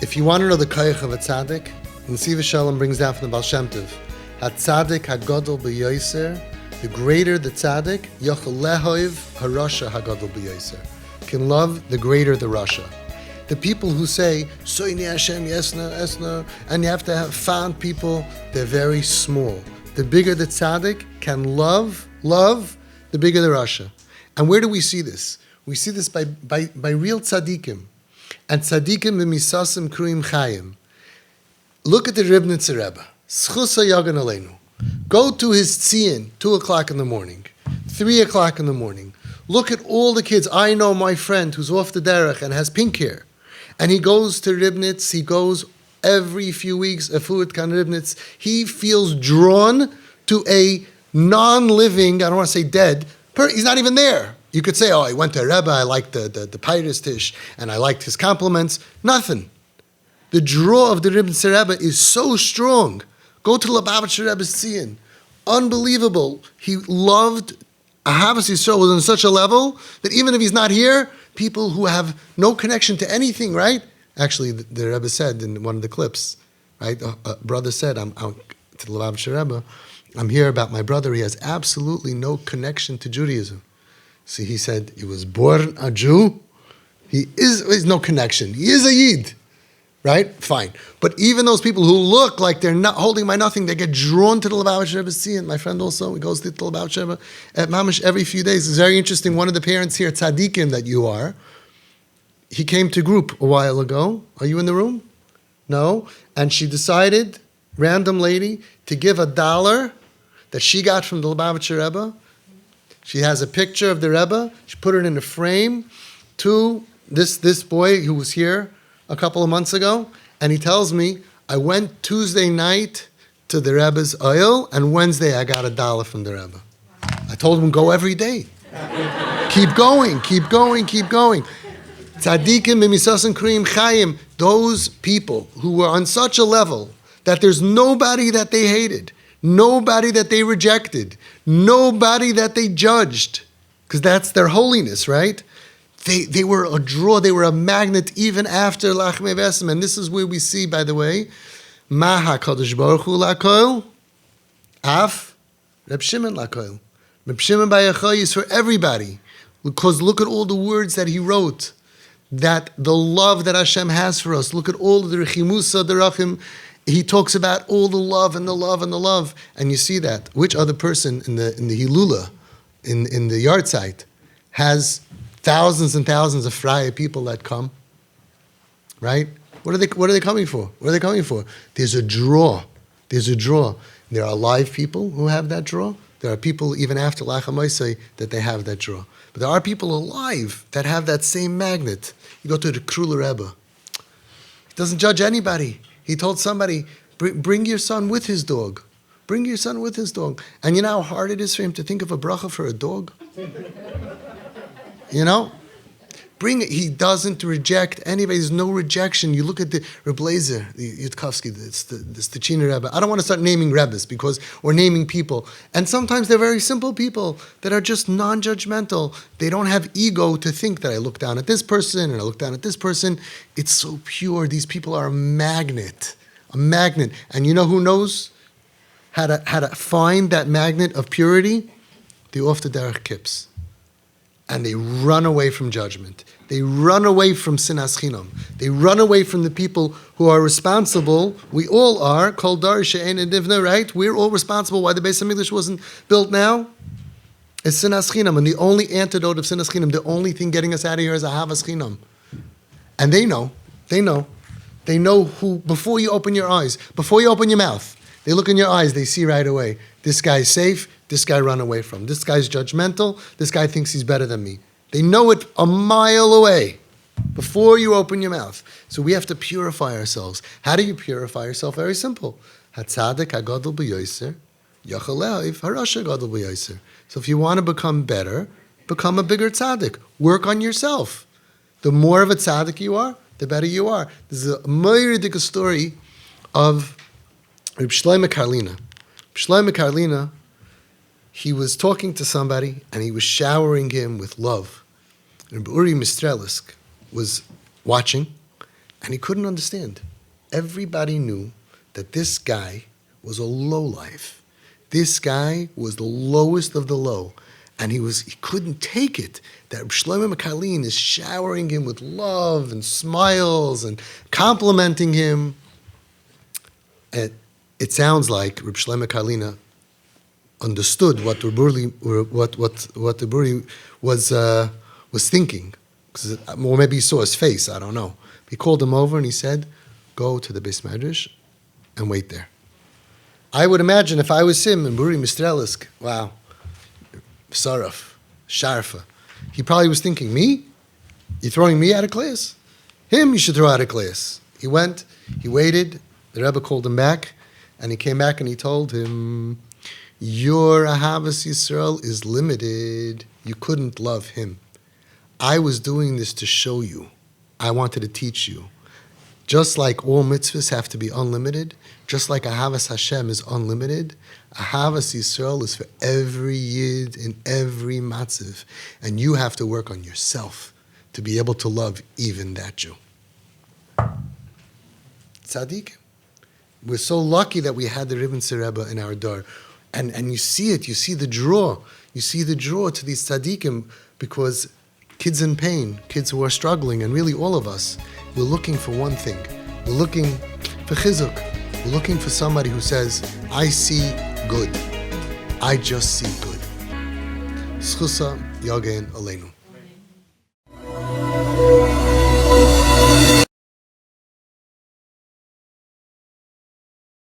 If you want to know the koyach of a tzaddik, Nesiv Shalom brings down from the Baal Shem Tov, HaTzaddik HaGadol B'Yoser, the greater the tzaddik, Yochel Lehoiv HaRasha HaGadol B'Yoser, can love the greater the Rasha. The people who say, Soini Hashem Yesna, Esna, and you have to have found people, they're very small. The bigger the tzaddik can love, the bigger the Rasha. And where do we see this? We see this by real tzaddikim. And tzaddikim v'misasim kruim chayim. Look at the Ribnitzer Rebbe. Schusa yagan aleinu. Go to his tzion, 2 o'clock in the morning, 3 o'clock in the morning. Look at all the kids. I know my friend who's off the derech and has pink hair. And he goes to Ribnitz. He goes every few weeks, a Fuad Kan Ribnitz. He feels drawn to a non-living, I don't want to say dead, he's not even there. You could say, oh, I went to a Rebbe, I liked the Pyrus Tish, and I liked his compliments. Nothing. The draw of the Ribnitzer Rebbe is so strong. Go to Lubavitcher Rebbe's Tzion. Unbelievable. He loved Ahavas Yisrael was on such a level that even if he's not here, people who have no connection to anything, right? Actually, the Rebbe said in one of the clips, right? A brother said, I'm to the Lubavitcher Rebbe, I'm here about my brother. He has absolutely no connection to Judaism. See, he said he was born a Jew. He's no connection. He is a Yid, right? Fine. But even those people who look like they're not holding by nothing, they get drawn to the Lubavitcher Rebbe's Tzion. My friend also, he goes to the Lubavitcher Rebbe at Mamish every few days. It's very interesting. One of the parents here, tzaddikim that you are, he came to group a while ago. Are you in the room? No. And she decided, random lady, to give $1 that she got from the Lubavitcher Rebbe. She has a picture of the Rebbe. She put it in a frame to this boy who was here a couple of months ago. And he tells me, I went Tuesday night to the Rebbe's oil, and Wednesday I got $1 from the Rebbe. I told him, go every day. Keep going. Tzaddikim b'misasim kruim chayim. Those people who were on such a level that there's nobody that they hated, nobody that they rejected, nobody that they judged, because that's their holiness, right? They were a draw, they were a magnet even after Lachmei Vesem. And this is where we see, by the way, Maha Kadosh Baruch Hu Lakoil, Af Reb Shimon Lakoil. Reb Shimon Bayachai is for everybody, because look at all the words that he wrote, that the love that Hashem has for us. Look at all the Rechimusa, the Rachim. He talks about all the love and the love and the love, and you see that. Which other person in the Hilula, in the yard site, has thousands and thousands of Freya people that come, right? What are they coming for? There's a draw. There are live people who have that draw. There are people even after Lacha Moisei that they have that draw. But there are people alive that have that same magnet. You go to the Kruller Rebbe. He doesn't judge anybody. He told somebody, bring your son with his dog. And you know how hard it is for him to think of a bracha for a dog? You know? Bring it. He doesn't reject anybody. There's no rejection. You look at the Reb Lezer, the Yudkovsky, the Stechiner Rebbe. I don't want to start naming Rebbes because we're naming people. And sometimes they're very simple people that are just non-judgmental. They don't have ego to think that I look down at this person and I look down at this person. It's so pure. These people are a magnet. And you know who knows how to find that magnet of purity? The off the derech kips. And they run away from judgment. They run away from sinas chinam. They run away from the people who are responsible. We all are. Kol dar she'ein edivna, right? We're all responsible why the Beis HaMikdash wasn't built now. It's sinas chinam. And the only antidote of sinas chinam, the only thing getting us out of here is ahavas chinam. And they know who, before you open your eyes, before you open your mouth, they look in your eyes, they see right away, this guy's safe, this guy run away from. This guy's judgmental. This guy thinks he's better than me. They know it a mile away before you open your mouth. So we have to purify ourselves. How do you purify yourself? Very simple. HaTzaddik HaGadol B'Yoser, Yochel Lehoiv HaRasha HaGadol B'Yoser. So if you want to become better, become a bigger tzaddik. Work on yourself. The more of a tzaddik you are, the better you are. This is a Meiridik story of Reb Shlomo Karlina. Reb Shlomo Karlina, he was talking to somebody and he was showering him with love. And Uri Mistrelisk was watching And he couldn't understand. Everybody knew that this guy was a lowlife. This guy was the lowest of the low. And he couldn't take it that Reb Shlomo Karlin is showering him with love and smiles and complimenting him. And it sounds like Reb Shlomo Karlin understood what the Buri was thinking, or maybe he saw his face. I don't know. He called him over and he said, "Go to the Beis Medrash and wait there." I would imagine if I was him and Buri Mistrelisk, wow, Saraf, Sharfa, he probably was thinking, "Me? You're throwing me out of class? Him you should throw out of class." He went, he waited. The Rebbe called him back, and he came back and he told him, "Your Ahavas Yisrael is limited. You couldn't love him. I was doing this to show you. I wanted to teach you. Just like all mitzvahs have to be unlimited, just like Ahavas Hashem is unlimited, Ahavas Yisrael is for every yid in every matziv. And you have to work on yourself to be able to love even that Jew." Tzaddik. We're so lucky that we had the Rebbeinu Rebbe in our door. And you see it, you see the draw. You see the draw to these tzaddikim because kids in pain, kids who are struggling, and really all of us, we're looking for one thing. We're looking for chizuk. We're looking for somebody who says, "I see good. I just see good." Schusa Yagen Aleinu.